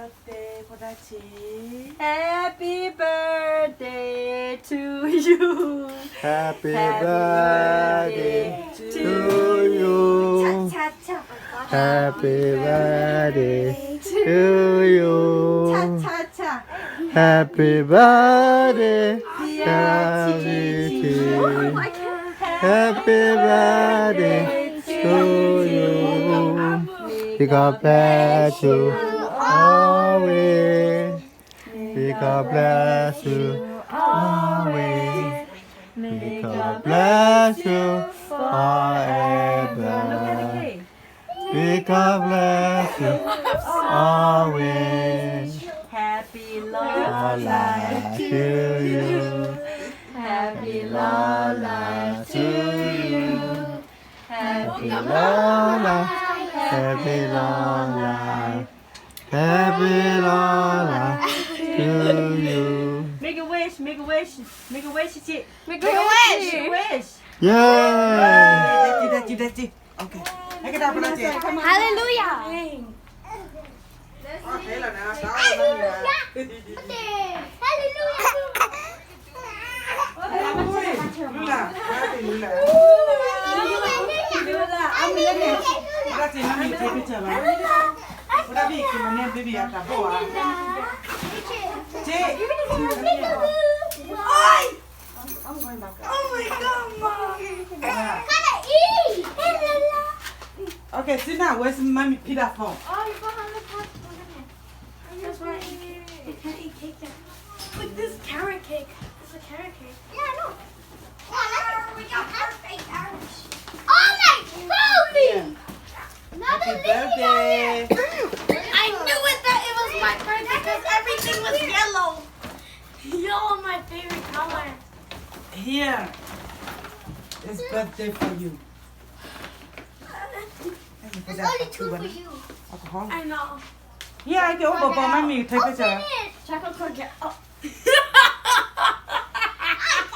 birthday ကိုဒါချီ Happy birthday to you. Happy birthday to you. Happy birthday to you. Happy birthday, Happy birthday to you. We God bless you always. We God bless you always. We God bless you forever. We God bless you always. Happy long life To you. Happy long life To you. Happy long life. Happy long life. Happy long life to you. Make a wish, make a wish, make a wish, chị. Make a wish. Make a wish. Yay!ဒါချီ Okay အဲ့ကဒါဘလာချီ Hallelujah. ဟဲ့လာနာတောင်းလာနာ Hallelujah. လူလာဒါချီလူလာ I'm gonna ဒါချီမမီtake picture ပါဘလာဘီကမနေဘေဘီရတာပေါ့อ่ะချီ Oh my God, Mom. Gotta eat. Okay Sina where's mommy pizza phone Oh, you're behind the pot. That's right. You can't eat cake yet. Look, this carrot cake. This is a carrot cake. Yeah, I know. We got perfect carrots. Oh my God! Another Happy birthday I knew it that it was my birthday because everything was yellow. Yellow, my favorite color. here it's birthday for you There's only two for you. alcohol I know. yeah I go but mommy take picture Open it. chocolate cookie. Oh,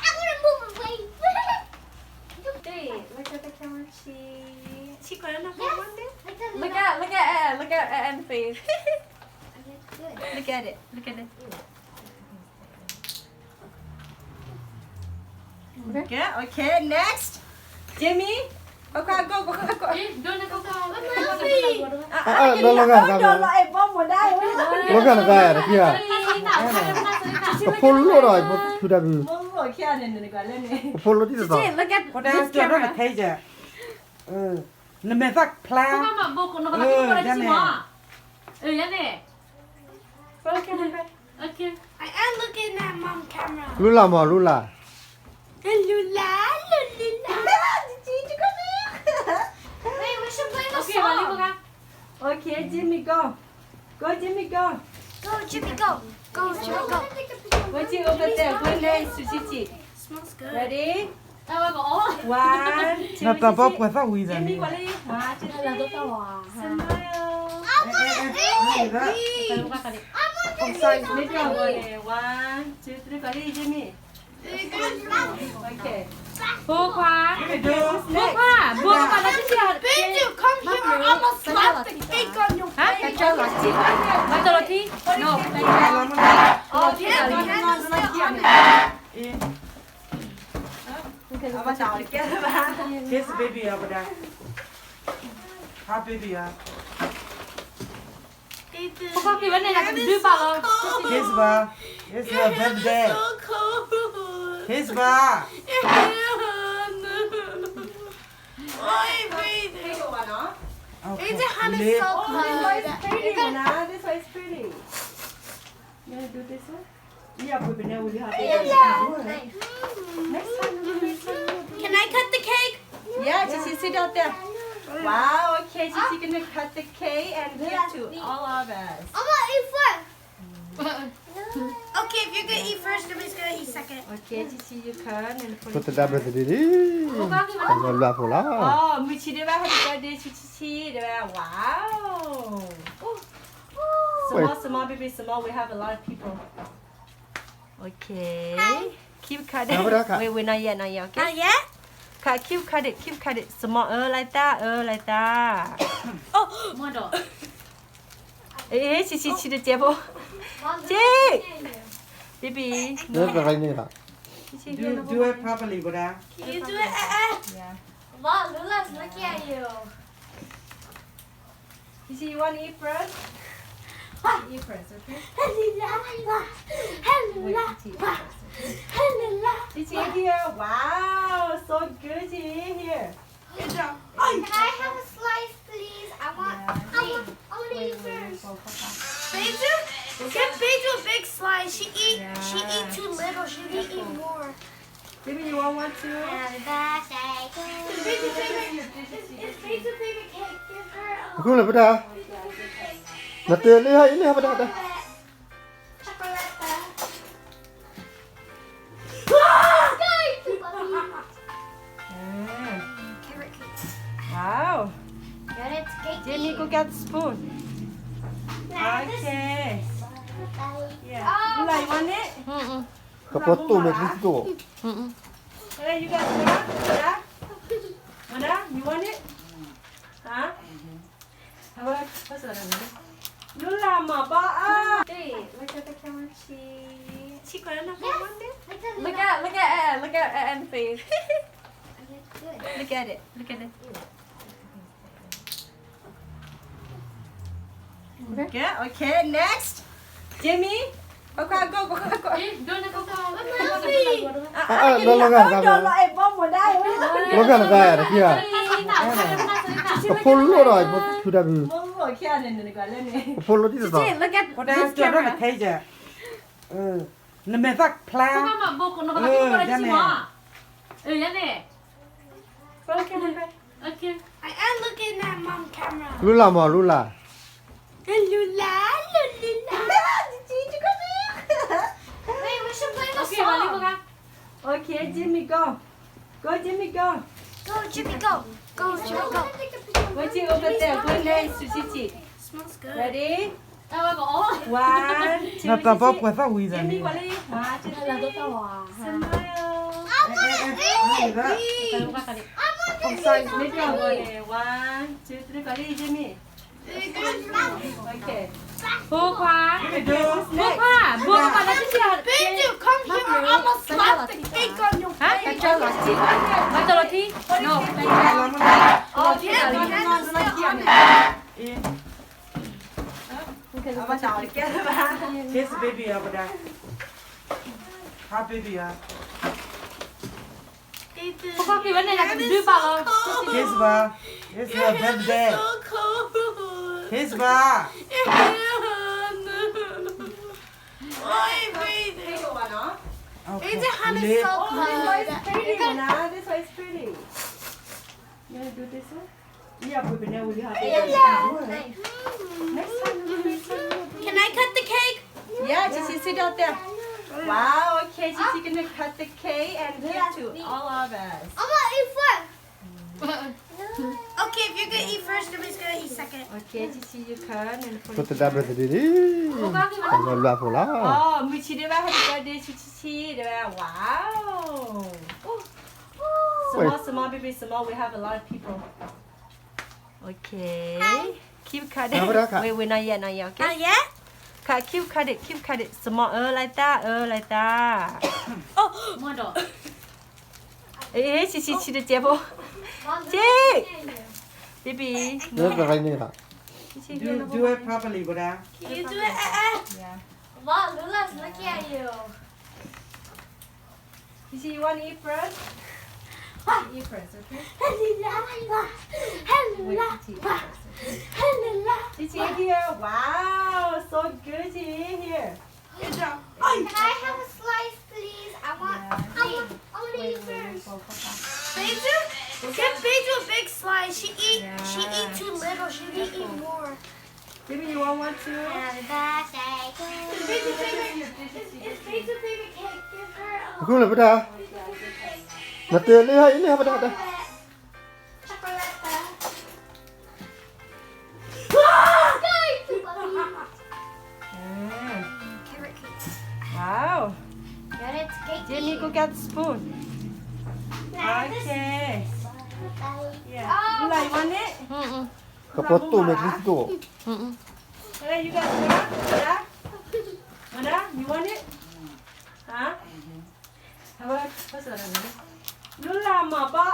I'm gonna move away. hey, look at the camera, she. She got enough Yes. one there? Look Look at Anne's face. Good. Look at it. Look at it. Okay, okay, next. Jimmy. Okay, go. Đâu lo gan Đâu lo em bom vào đây. Lo gan cái à kia. Apollo rồi, thu đã bị. Bom rồi kia này gọi lên này. Apollo đi rồi. Look at what else do I take it nó mẹ phát plan 잠깐만 뭐 그거 같은 거 했지 마. 얘네. 오케이. I am looking at mom camera. Lula mà Lula. Lula. Wait, we should play the 오케이 말리고 song. 가. Okay, Jimmy, go. Go, Jimmy, go. Go, Jimmy, go. Go, Jimmy, go. Waiting over there. Go next to Chichi. Smells good. Ready? 아 이거 어. One, two, nó tập bóp Chichi. quay phát huy rồi Jimmy, quản lý. One, two, three. Smile. 그리고 가까이. Oh, sorry. Maybe I'll go there. One, two, three. Quản lý, Jimmy. Okay. 보과. Next. 보과 나 진짜. Benji, come here. I'm gonna slap the cake on your 아? face. 마저러티? No. Oh, Yeah, yeah. my hand is still on it. Ông chọn được kia ba. here's baby over there how baby 보과 그 vấn đề là đưa vào rồi. here's ba here's your birthday So cold. here's ba Oi, breathe. Cái của nó. okay It's a hand is Live. so Oh, this one is cold. pretty, Nana. This one is pretty. You wanna do this one? Yeah, but now we have to. Yeah. Next time, next time. Can I cut the cake? Yeah, Chichi, sit out there. Wow, okay, Chichi gonna cut the cake and give to all of us. I'm gonna eat first. Okay, if you're gonna eat first, nobody's gonna eat second. Okay, Chichi, you cut and put Tôi it. đã bây giờ đi. Còn là phụ lá. Oh, Michi, đi ba, happy birthday to Chichi. Đi ba, wow. Small, baby, small. We have a lot of people. Okay. Keep cutting. How about that? Wait, not yet, okay? Not yet? Keep cut it. Small, like that, like that. Oh, 뭐죠? She the table. Mom, Jake! Baby. เลิกอะไรนี่ล่ะ Do it properly บ่ได้ can you do it? Yeah. Mom, Lula's looking at you. You want to eat first? Eat first, okay? Gigi here. Wow, so good, Gigi here. Can I have a slice, please? I want to eat first. Beju? Give Beju a big slice. She eat too little. She need to eat more. Baby, you want one too? Happy birthday to you. It's Beju's favorite cake. Give her a คุณเลยปะดามาเตือนเลยให้นี่ปะดา chocolate. Carrot cake. Wow. Got it, cake. Jimmy, go get the spoon. Now this. Okay. Yeah. Oh, You like want it? กระปุกตู้เม็ดลิโต้ Hey, you got Mada? Mada, you want it? Huh? What's that? Lula, Mama. Hey, look at the camera. She got enough one there? Look at Anne's face. Look at it. Look at it. Okay, next. Jimmy. Okay, go. Doon na ko ka. แล้วเรากันกัน Don't let it bomb one day. เรากันกันอะไรที่อ่ะกระปุกรู้อะไรพอพูดได้บี Mama, can't end it. Let me. กระปุกรู้ที่ต่อ Look at บ่ได้จดว่าใครจะนั่นแม่สักพลา Ko ma boko no ka ko la si ma. Yan eh. Okay. I am looking at mom camera. รู้ละมอรู้ละ Lula. Wait, we should play the Okay, balik ko song. ka. Okay, Jimmy, go. Go, Jimmy, go. Go, Jimmy, go. Go, Jimmy, go. Go, Jimmy, over there. Go next to Chichi. Smells good. Ready? Tawa ko. Oh. 1, 2, น่าตาบอกว่าซะวีซะ Jimmy, นี่ ready? 1, 2, 3. Smile. Tawa ka kali. Oh, sorry. Make your way. 1, 2, 3. Ready, Jimmy? Okay. บุกว่า ไปดู บุกว่าบุกว่าแล้วจะเชื่อ Benju, come here or I'm gonna slap the cake on your ฮะ face. กันเจ้าหรอจีมาตลอดที่ no Oh, yeah, the candle's still on it. Apa tahu ke apa? Kiss baby อ่ะบ่ได้ Hot baby อ่ะ พวกเขาคิดว่าในนั้นดื้อเปล่าเรา Kiss บ่ It's your birthday So cold. Kiss บ่ Why breathing? This one, no? It's a hand is so Oh, this one is cold. pretty, Mona. This one is pretty. You wanna do this one? Yeah, but now we have to. Next time, next time. Can I cut the cake? Yeah, Gigi, sit out there. Wow, okay, Gigi gonna cut the cake and give to all of us. I'm gonna eat first. Okay, if you're gonna eat first, nobody's gonna eat second. Okay, Gigi, you cut and put ก็ it จะได้แบบนี้ดิผมมาลับผมละ Oh, Michi, did I happy birthday to Gigi? Wow. Small, baby, small. We have a lot of people. Okay. Keep cutting. Wait, not yet, okay? Not yet? Keep cut it. Small, like that, like that. มัวดอก Hey, Gigi, the table. Mom's Jake! looking at you. Baby. เลิกอะไรนี่ล่ะ Gigi, Do it properly บ่ได้ Can you do it? Yeah. Mom, Lula's looking at you. Gigi, you want to eat first? Eat first, okay? Gigi here. Wow, so good, Gigi here. Can I have a slice, please? I want to eat first. Beju? Give Beju a big slice. She eat too little. She need to eat more. Baby, you want one too? Happy birthday to you. It's Beju's favorite cake. Give her a คุณเลยปะดามาเตือนเลยให้นี่ปะดา chocolate. Carrot cake. Wow. Got it, cake. Jimmy, go get the spoon. Now this. Okay. Yeah. Oh, You like want it? กระปุกตู้เม็ดลิโต้ Hey, you guys, Mada? Mada, you want it? Huh? How about what's that? Lula ma ba